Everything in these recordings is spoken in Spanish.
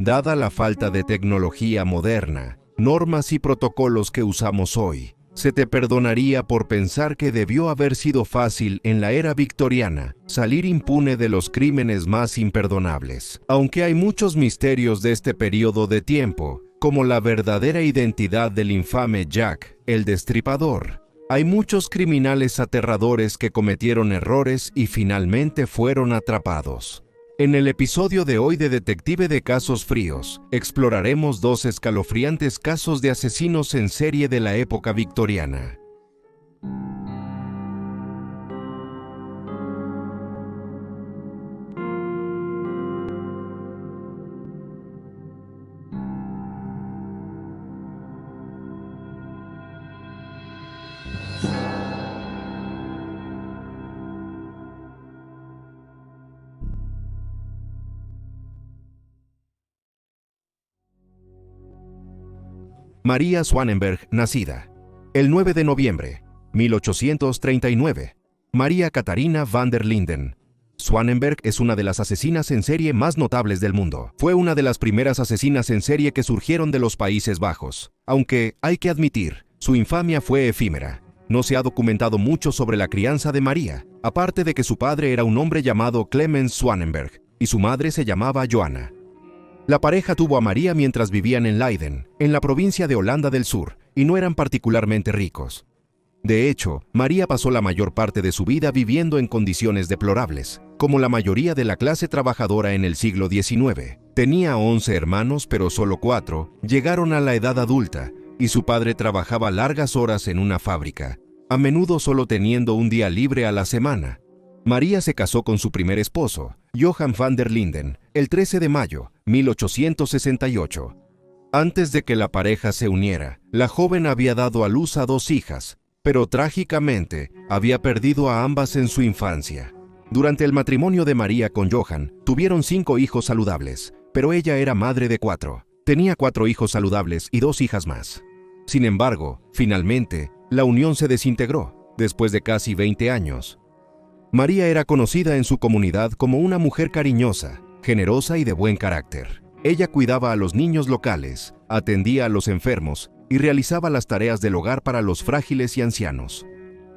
Dada la falta de tecnología moderna, normas y protocolos que usamos hoy, se te perdonaría por pensar que debió haber sido fácil en la era victoriana salir impune de los crímenes más imperdonables. Aunque hay muchos misterios de este periodo de tiempo, como la verdadera identidad del infame Jack, el Destripador, hay muchos criminales aterradores que cometieron errores y finalmente fueron atrapados. En el episodio de hoy de Detective de Casos Fríos, exploraremos dos escalofriantes casos de asesinos en serie de la época victoriana. María Swanenberg, nacida el 9 de noviembre, 1839. María Katharina van der Linden. Swanenberg es una de las asesinas en serie más notables del mundo. Fue una de las primeras asesinas en serie que surgieron de los Países Bajos. Aunque, hay que admitir, su infamia fue efímera. No se ha documentado mucho sobre la crianza de María, aparte de que su padre era un hombre llamado Clemens Swanenberg y su madre se llamaba Johanna. La pareja tuvo a María mientras vivían en Leiden, en la provincia de Holanda del Sur, y no eran particularmente ricos. De hecho, María pasó la mayor parte de su vida viviendo en condiciones deplorables, como la mayoría de la clase trabajadora en el siglo XIX. Tenía 11 hermanos, pero solo 4 llegaron a la edad adulta, y su padre trabajaba largas horas en una fábrica, a menudo solo teniendo un día libre a la semana. María se casó con su primer esposo, Johann van der Linden, el 13 de mayo, 1868. Antes de que la pareja se uniera, la joven había dado a luz a 2 hijas, pero trágicamente había perdido a ambas en su infancia. Durante el matrimonio de María con Johann, tuvieron 5 hijos saludables, pero ella era madre de 4. Tenía 4 hijos saludables y 2 hijas más. Sin embargo, finalmente, la unión se desintegró, después de casi 20 años. María era conocida en su comunidad como una mujer cariñosa, generosa y de buen carácter. Ella cuidaba a los niños locales, atendía a los enfermos y realizaba las tareas del hogar para los frágiles y ancianos.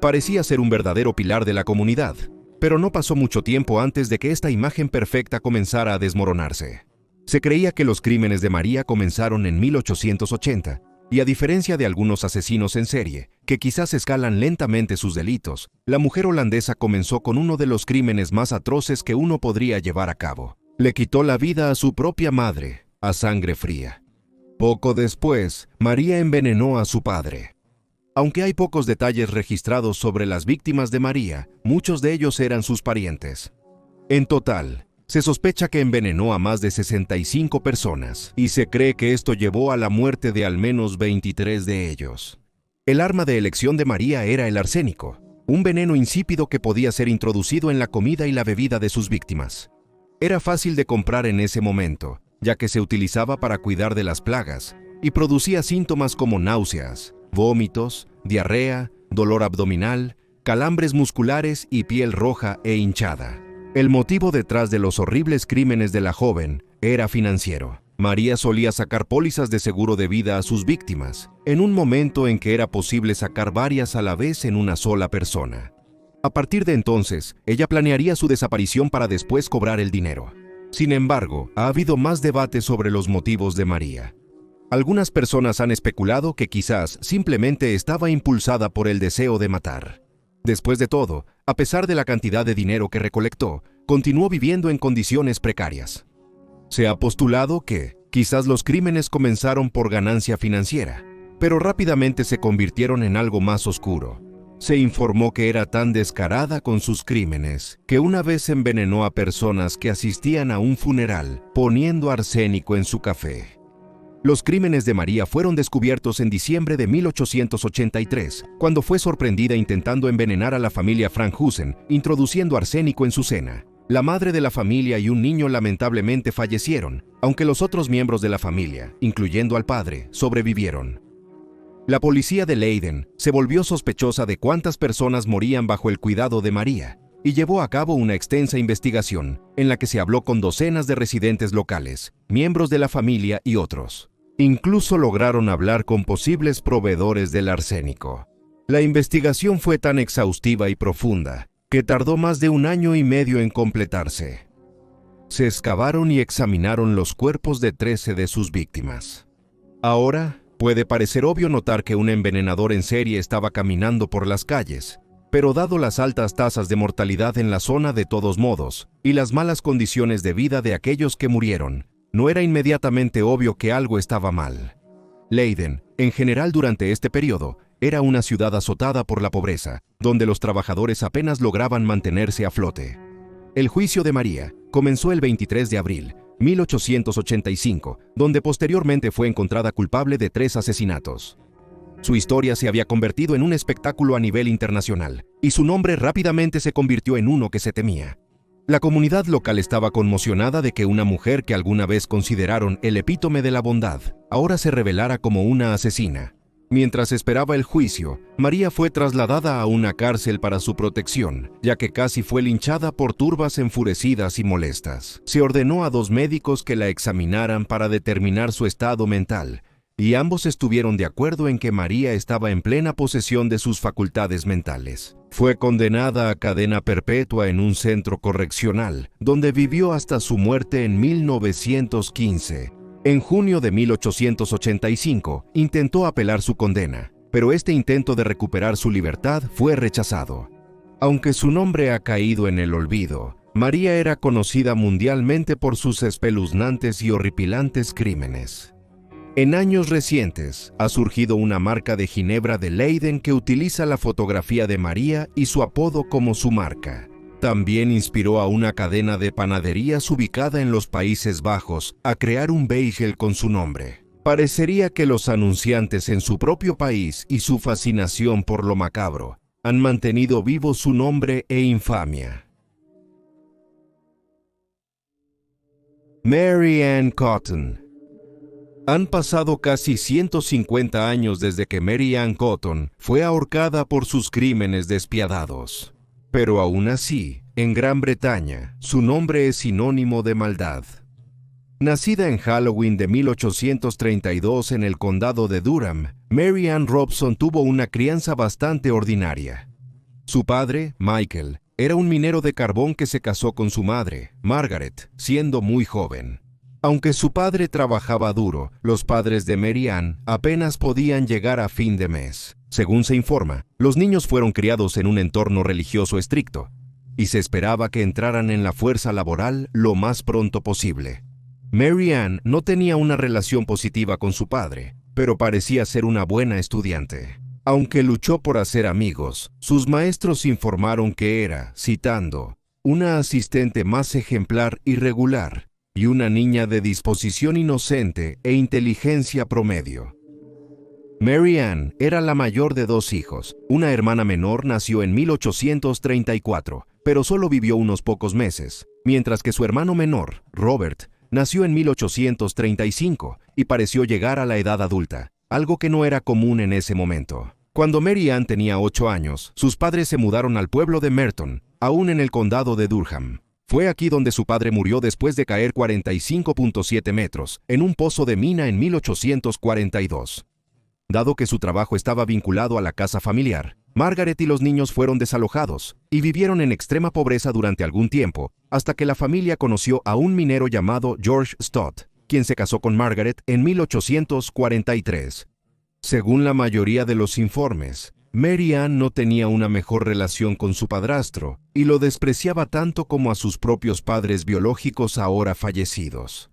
Parecía ser un verdadero pilar de la comunidad, pero no pasó mucho tiempo antes de que esta imagen perfecta comenzara a desmoronarse. Se creía que los crímenes de María comenzaron en 1880, y a diferencia de algunos asesinos en serie, que quizás escalan lentamente sus delitos, la mujer holandesa comenzó con uno de los crímenes más atroces que uno podría llevar a cabo. Le quitó la vida a su propia madre, a sangre fría. Poco después, María envenenó a su padre. Aunque hay pocos detalles registrados sobre las víctimas de María, muchos de ellos eran sus parientes. En total, se sospecha que envenenó a más de 65 personas, y se cree que esto llevó a la muerte de al menos 23 de ellos. El arma de elección de María era el arsénico, un veneno insípido que podía ser introducido en la comida y la bebida de sus víctimas. Era fácil de comprar en ese momento, ya que se utilizaba para cuidar de las plagas, y producía síntomas como náuseas, vómitos, diarrea, dolor abdominal, calambres musculares y piel roja e hinchada. El motivo detrás de los horribles crímenes de la joven era financiero. María solía sacar pólizas de seguro de vida a sus víctimas, en un momento en que era posible sacar varias a la vez en una sola persona. A partir de entonces, ella planearía su desaparición para después cobrar el dinero. Sin embargo, ha habido más debate sobre los motivos de María. Algunas personas han especulado que quizás simplemente estaba impulsada por el deseo de matar. Después de todo, a pesar de la cantidad de dinero que recolectó, continuó viviendo en condiciones precarias. Se ha postulado que quizás los crímenes comenzaron por ganancia financiera, pero rápidamente se convirtieron en algo más oscuro. Se informó que era tan descarada con sus crímenes que una vez envenenó a personas que asistían a un funeral poniendo arsénico en su café. Los crímenes de María fueron descubiertos en diciembre de 1883, cuando fue sorprendida intentando envenenar a la familia Frankhausen, introduciendo arsénico en su cena. La madre de la familia y un niño lamentablemente fallecieron, aunque los otros miembros de la familia, incluyendo al padre, sobrevivieron. La policía de Leiden se volvió sospechosa de cuántas personas morían bajo el cuidado de María. y llevó a cabo una extensa investigación en la que se habló con docenas de residentes locales, miembros de la familia y otros. Incluso lograron hablar con posibles proveedores del arsénico. La investigación fue tan exhaustiva y profunda que tardó más de 1 año y medio en completarse. Se excavaron y examinaron los cuerpos de 13 de sus víctimas. Ahora, puede parecer obvio notar que un envenenador en serie estaba caminando por las calles, pero dado las altas tasas de mortalidad en la zona de todos modos y las malas condiciones de vida de aquellos que murieron, no era inmediatamente obvio que algo estaba mal. Leiden, en general durante este periodo, era una ciudad azotada por la pobreza, donde los trabajadores apenas lograban mantenerse a flote. El juicio de María comenzó el 23 de abril, 1885, donde posteriormente fue encontrada culpable de 3 asesinatos. Su historia se había convertido en un espectáculo a nivel internacional, y su nombre rápidamente se convirtió en uno que se temía. La comunidad local estaba conmocionada de que una mujer que alguna vez consideraron el epítome de la bondad, ahora se revelara como una asesina. Mientras esperaba el juicio, María fue trasladada a una cárcel para su protección, ya que casi fue linchada por turbas enfurecidas y molestas. Se ordenó a 2 médicos que la examinaran para determinar su estado mental, y ambos estuvieron de acuerdo en que María estaba en plena posesión de sus facultades mentales. Fue condenada a cadena perpetua en un centro correccional, donde vivió hasta su muerte en 1915. En junio de 1885, intentó apelar su condena, pero este intento de recuperar su libertad fue rechazado. Aunque su nombre ha caído en el olvido, María era conocida mundialmente por sus espeluznantes y horripilantes crímenes. En años recientes, ha surgido una marca de ginebra de Leiden que utiliza la fotografía de María y su apodo como su marca. También inspiró a una cadena de panaderías ubicada en los Países Bajos a crear un bagel con su nombre. Parecería que los anunciantes en su propio país y su fascinación por lo macabro han mantenido vivo su nombre e infamia. Mary Ann Cotton. Han pasado casi 150 años desde que Mary Ann Cotton fue ahorcada por sus crímenes despiadados. Pero aún así, en Gran Bretaña, su nombre es sinónimo de maldad. Nacida en Halloween de 1832 en el condado de Durham, Mary Ann Robson tuvo una crianza bastante ordinaria. Su padre, Michael, era un minero de carbón que se casó con su madre, Margaret, siendo muy joven. Aunque su padre trabajaba duro, los padres de Mary Ann apenas podían llegar a fin de mes. Según se informa, los niños fueron criados en un entorno religioso estricto, y se esperaba que entraran en la fuerza laboral lo más pronto posible. Mary Ann no tenía una relación positiva con su padre, pero parecía ser una buena estudiante. Aunque luchó por hacer amigos, sus maestros informaron que era, citando, una asistente más ejemplar y regular, y una niña de disposición inocente e inteligencia promedio. Mary Ann era la mayor de 2 hijos. Una hermana menor nació en 1834, pero solo vivió unos pocos meses, mientras que su hermano menor, Robert, nació en 1835 y pareció llegar a la edad adulta, algo que no era común en ese momento. Cuando Mary Ann tenía 8 años, sus padres se mudaron al pueblo de Merton, aún en el condado de Durham. Fue aquí donde su padre murió después de caer 45.7 metros en un pozo de mina en 1842. Dado que su trabajo estaba vinculado a la casa familiar, Margaret y los niños fueron desalojados y vivieron en extrema pobreza durante algún tiempo, hasta que la familia conoció a un minero llamado George Stott, quien se casó con Margaret en 1843. Según la mayoría de los informes, Mary Ann no tenía una mejor relación con su padrastro y lo despreciaba tanto como a sus propios padres biológicos ahora fallecidos.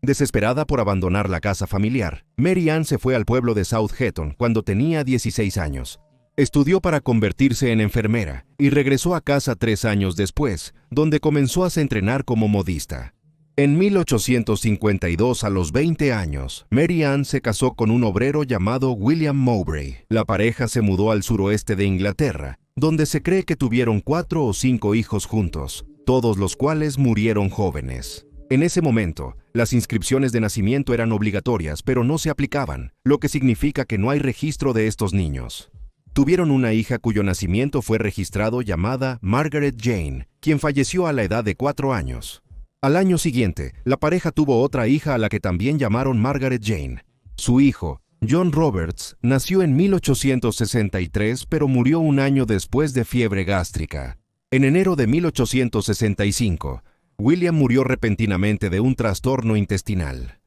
Desesperada por abandonar la casa familiar, Mary Ann se fue al pueblo de South Hetton cuando tenía 16 años. Estudió para convertirse en enfermera y regresó a casa 3 años después, donde comenzó a entrenar como modista. En 1852, a los 20 años, Mary Ann se casó con un obrero llamado William Mowbray. La pareja se mudó al suroeste de Inglaterra, donde se cree que tuvieron 4 o 5 hijos juntos, todos los cuales murieron jóvenes. En ese momento, las inscripciones de nacimiento eran obligatorias, pero no se aplicaban, lo que significa que no hay registro de estos niños. Tuvieron una hija cuyo nacimiento fue registrado llamada Margaret Jane, quien falleció a la edad de 4 años. Al año siguiente, la pareja tuvo otra hija a la que también llamaron Margaret Jane. Su hijo, John Roberts, nació en 1863, pero murió un año después de fiebre gástrica. En enero de 1865, William murió repentinamente de un trastorno intestinal.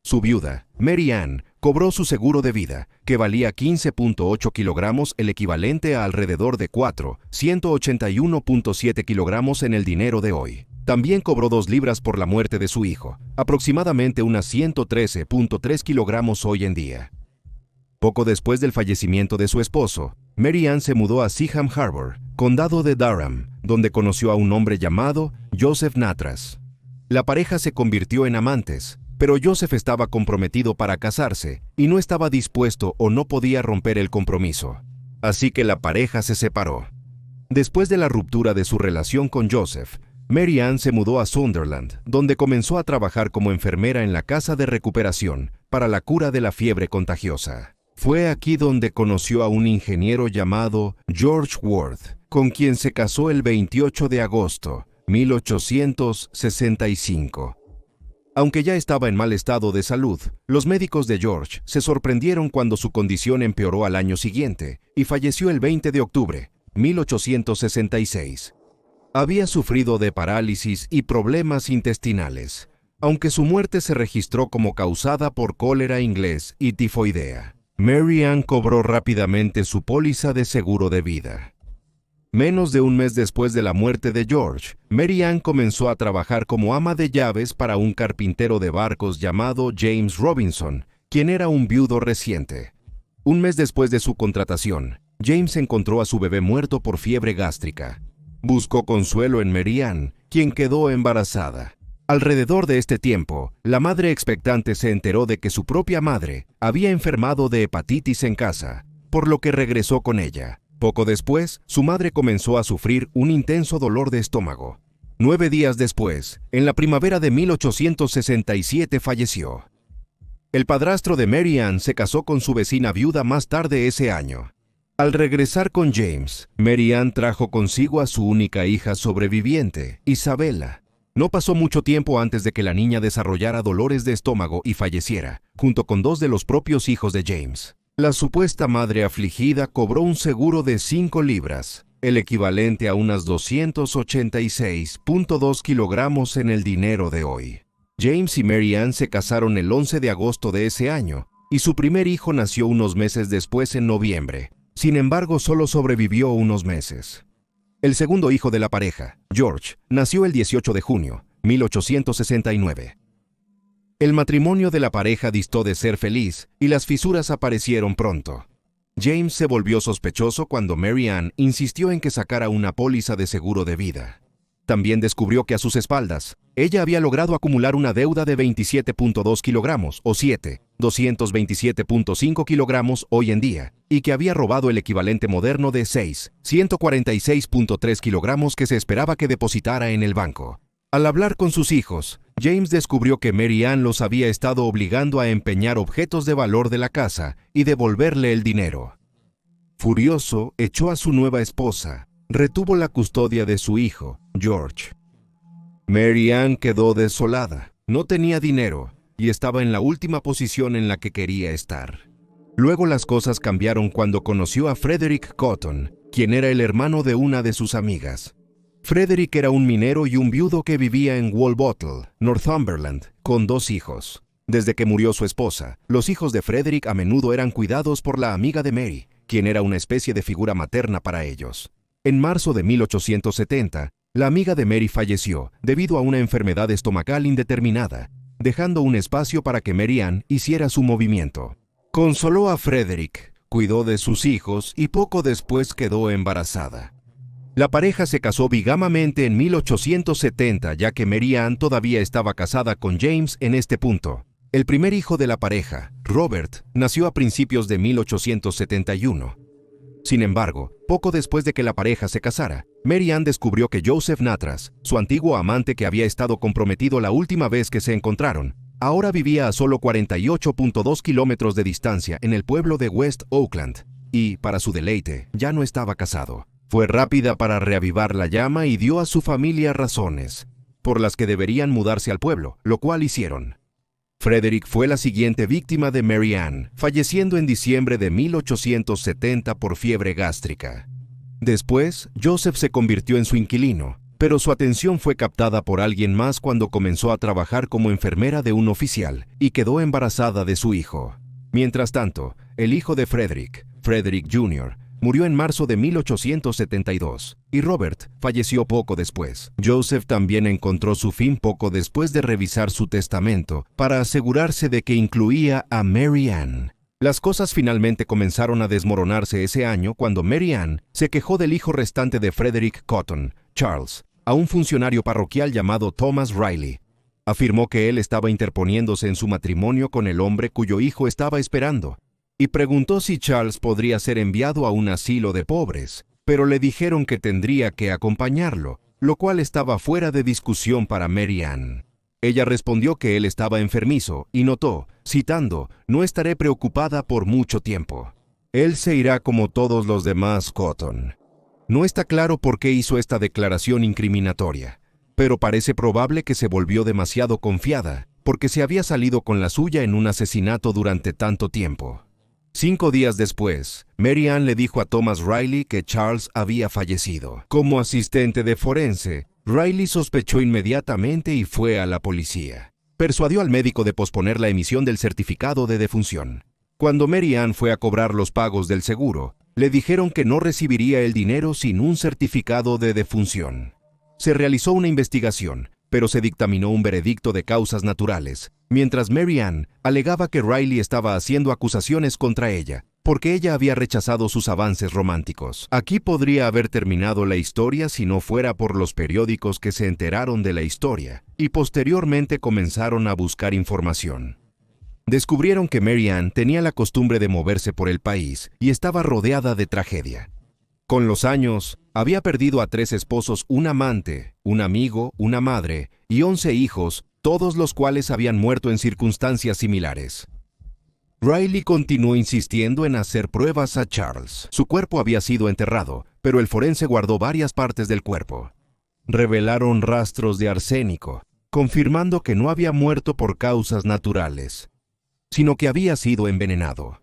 Su viuda, Mary Ann, cobró su seguro de vida, que valía 15.8 kilogramos, el equivalente a alrededor de 181.7 kilogramos en el dinero de hoy. También cobró 2 libras por la muerte de su hijo, aproximadamente unas 113.3 kilogramos hoy en día. Poco después del fallecimiento de su esposo, Mary Ann se mudó a Seaham Harbor, condado de Durham, donde conoció a un hombre llamado Joseph Natras. La pareja se convirtió en amantes, pero Joseph estaba comprometido para casarse y no estaba dispuesto o no podía romper el compromiso. Así que la pareja se separó. Después de la ruptura de su relación con Joseph, Mary Ann se mudó a Sunderland, donde comenzó a trabajar como enfermera en la casa de recuperación para la cura de la fiebre contagiosa. Fue aquí donde conoció a un ingeniero llamado George Worth, con quien se casó el 28 de agosto de 1865. Aunque ya estaba en mal estado de salud, los médicos de George se sorprendieron cuando su condición empeoró al año siguiente y falleció el 20 de octubre de 1866. Había sufrido de parálisis y problemas intestinales, aunque su muerte se registró como causada por cólera inglés y tifoidea. Mary Ann cobró rápidamente su póliza de seguro de vida. Menos de un mes después de la muerte de George, Mary Ann comenzó a trabajar como ama de llaves para un carpintero de barcos llamado James Robinson, quien era un viudo reciente. Un mes después de su contratación, James encontró a su bebé muerto por fiebre gástrica. Buscó consuelo en Mary Ann, quien quedó embarazada. Alrededor de este tiempo, la madre expectante se enteró de que su propia madre había enfermado de hepatitis en casa, por lo que regresó con ella. Poco después, su madre comenzó a sufrir un intenso dolor de estómago. 9 días después, en la primavera de 1867 falleció. El padrastro de Mary Ann se casó con su vecina viuda más tarde ese año. Al regresar con James, Mary Ann trajo consigo a su única hija sobreviviente, Isabella. No pasó mucho tiempo antes de que la niña desarrollara dolores de estómago y falleciera, junto con 2 de los propios hijos de James. La supuesta madre afligida cobró un seguro de 5 libras, el equivalente a unas 286.2 kilogramos en el dinero de hoy. James y Mary Ann se casaron el 11 de agosto de ese año, y su primer hijo nació unos meses después en noviembre. Sin embargo, solo sobrevivió unos meses. El segundo hijo de la pareja, George, nació el 18 de junio de 1869. El matrimonio de la pareja distó de ser feliz y las fisuras aparecieron pronto. James se volvió sospechoso cuando Mary Ann insistió en que sacara una póliza de seguro de vida. También descubrió que a sus espaldas, ella había logrado acumular una deuda de 27.2 kilogramos, o 227.5 kilogramos hoy en día, y que había robado el equivalente moderno de 146.3 kilogramos que se esperaba que depositara en el banco. Al hablar con sus hijos, James descubrió que Mary Ann los había estado obligando a empeñar objetos de valor de la casa y devolverle el dinero. Furioso, echó a su nueva esposa. Retuvo la custodia de su hijo, George. Mary Ann quedó desolada, no tenía dinero y estaba en la última posición en la que quería estar. Luego las cosas cambiaron cuando conoció a Frederick Cotton, quien era el hermano de una de sus amigas. Frederick era un minero y un viudo que vivía en Walbottle, Northumberland, con 2 hijos. Desde que murió su esposa, los hijos de Frederick a menudo eran cuidados por la amiga de Mary, quien era una especie de figura materna para ellos. En marzo de 1870, la amiga de Mary falleció debido a una enfermedad estomacal indeterminada, dejando un espacio para que Mary Ann hiciera su movimiento. Consoló a Frederick, cuidó de sus hijos y poco después quedó embarazada. La pareja se casó bigamamente en 1870, ya que Mary Ann todavía estaba casada con James en este punto. El primer hijo de la pareja, Robert, nació a principios de 1871. Sin embargo, poco después de que la pareja se casara, Mary Ann descubrió que Joseph Natras, su antiguo amante que había estado comprometido la última vez que se encontraron, ahora vivía a solo 48.2 kilómetros de distancia en el pueblo de West Oakland. y, para su deleite, ya no estaba casado. Fue rápida para reavivar la llama y dio a su familia razones por las que deberían mudarse al pueblo, lo cual hicieron. Frederick fue la siguiente víctima de Mary Ann, falleciendo en diciembre de 1870 por fiebre gástrica. Después, Joseph se convirtió en su inquilino, pero su atención fue captada por alguien más cuando comenzó a trabajar como enfermera de un oficial y quedó embarazada de su hijo. Mientras tanto, el hijo de Frederick, Frederick Jr., murió en marzo de 1872 y Robert falleció poco después. Joseph también encontró su fin poco después de revisar su testamento para asegurarse de que incluía a Mary Ann. Las cosas finalmente comenzaron a desmoronarse ese año cuando Mary Ann se quejó del hijo restante de Frederick Cotton, Charles, a un funcionario parroquial llamado Thomas Riley. Afirmó que él estaba interponiéndose en su matrimonio con el hombre cuyo hijo estaba esperando, y preguntó si Charles podría ser enviado a un asilo de pobres, pero le dijeron que tendría que acompañarlo, lo cual estaba fuera de discusión para Mary Ann. Ella respondió que él estaba enfermizo y notó, citando, «No estaré preocupada por mucho tiempo. Él se irá como todos los demás, Cotton». No está claro por qué hizo esta declaración incriminatoria, pero parece probable que se volvió demasiado confiada, porque se había salido con la suya en un asesinato durante tanto tiempo. 5 días después, Mary Ann le dijo a Thomas Riley que Charles había fallecido. Como asistente de forense, Riley sospechó inmediatamente y fue a la policía. Persuadió al médico de posponer la emisión del certificado de defunción. Cuando Mary Ann fue a cobrar los pagos del seguro, le dijeron que no recibiría el dinero sin un certificado de defunción. Se realizó una investigación, pero se dictaminó un veredicto de causas naturales, mientras Mary Ann alegaba que Riley estaba haciendo acusaciones contra ella, porque ella había rechazado sus avances románticos. Aquí podría haber terminado la historia si no fuera por los periódicos que se enteraron de la historia y posteriormente comenzaron a buscar información. Descubrieron que Mary Ann tenía la costumbre de moverse por el país y estaba rodeada de tragedia. Con los años, había perdido a 3 esposos, un amante, un amigo, una madre y 11 hijos, todos los cuales habían muerto en circunstancias similares. Riley continuó insistiendo en hacer pruebas a Charles. Su cuerpo había sido enterrado, pero el forense guardó varias partes del cuerpo. Revelaron rastros de arsénico, confirmando que no había muerto por causas naturales, sino que había sido envenenado.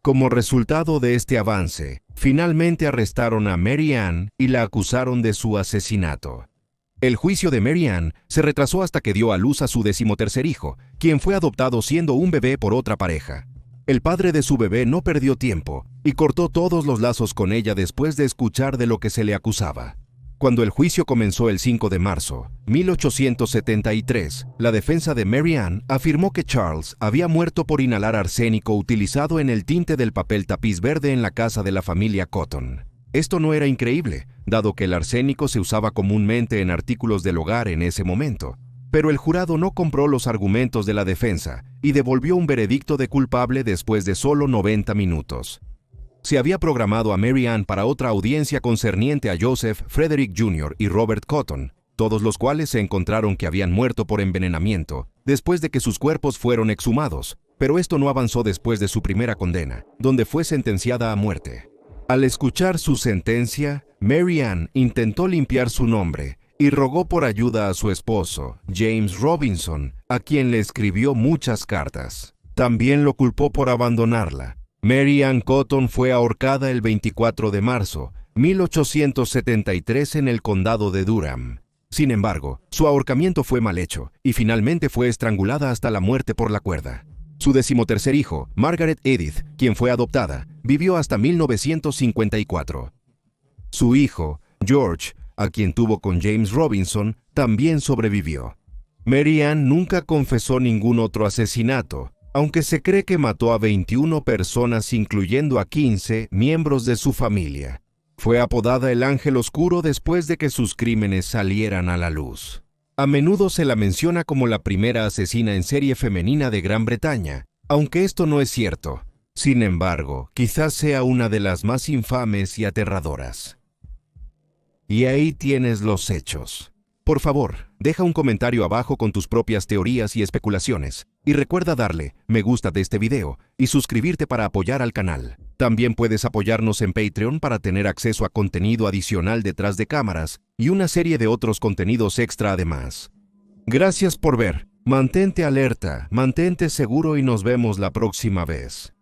Como resultado de este avance, finalmente arrestaron a Mary Ann y la acusaron de su asesinato. El juicio de Mary Ann se retrasó hasta que dio a luz a su 13º hijo, quien fue adoptado siendo un bebé por otra pareja. El padre de su bebé no perdió tiempo y cortó todos los lazos con ella después de escuchar de lo que se le acusaba. Cuando el juicio comenzó el 5 de marzo, 1873, la defensa de Mary Ann afirmó que Charles había muerto por inhalar arsénico utilizado en el tinte del papel tapiz verde en la casa de la familia Cotton. Esto no era increíble, dado que el arsénico se usaba comúnmente en artículos del hogar en ese momento. Pero el jurado no compró los argumentos de la defensa y devolvió un veredicto de culpable después de solo 90 minutos. Se había programado a Mary Ann para otra audiencia concerniente a Joseph, Frederick Jr. y Robert Cotton, todos los cuales se encontraron que habían muerto por envenenamiento después de que sus cuerpos fueron exhumados, pero esto no avanzó después de su primera condena, donde fue sentenciada a muerte. Al escuchar su sentencia, Mary Ann intentó limpiar su nombre y rogó por ayuda a su esposo, James Robinson, a quien le escribió muchas cartas. También lo culpó por abandonarla. Mary Ann Cotton fue ahorcada el 24 de marzo, 1873 en el condado de Durham. Sin embargo, su ahorcamiento fue mal hecho y finalmente fue estrangulada hasta la muerte por la cuerda. Su 13º hijo, Margaret Edith, quien fue adoptada, vivió hasta 1954. Su hijo, George, a quien tuvo con James Robinson, también sobrevivió. Mary Ann nunca confesó ningún otro asesinato, aunque se cree que mató a 21 personas, incluyendo a 15 miembros de su familia. Fue apodada el Ángel Oscuro después de que sus crímenes salieran a la luz. A menudo se la menciona como la primera asesina en serie femenina de Gran Bretaña, aunque esto no es cierto. Sin embargo, quizás sea una de las más infames y aterradoras. Y ahí tienes los hechos. Por favor, deja un comentario abajo con tus propias teorías y especulaciones. Y recuerda darle me gusta de este video y suscribirte para apoyar al canal. También puedes apoyarnos en Patreon para tener acceso a contenido adicional detrás de cámaras y una serie de otros contenidos extra además. Gracias por ver. Mantente alerta, mantente seguro y nos vemos la próxima vez.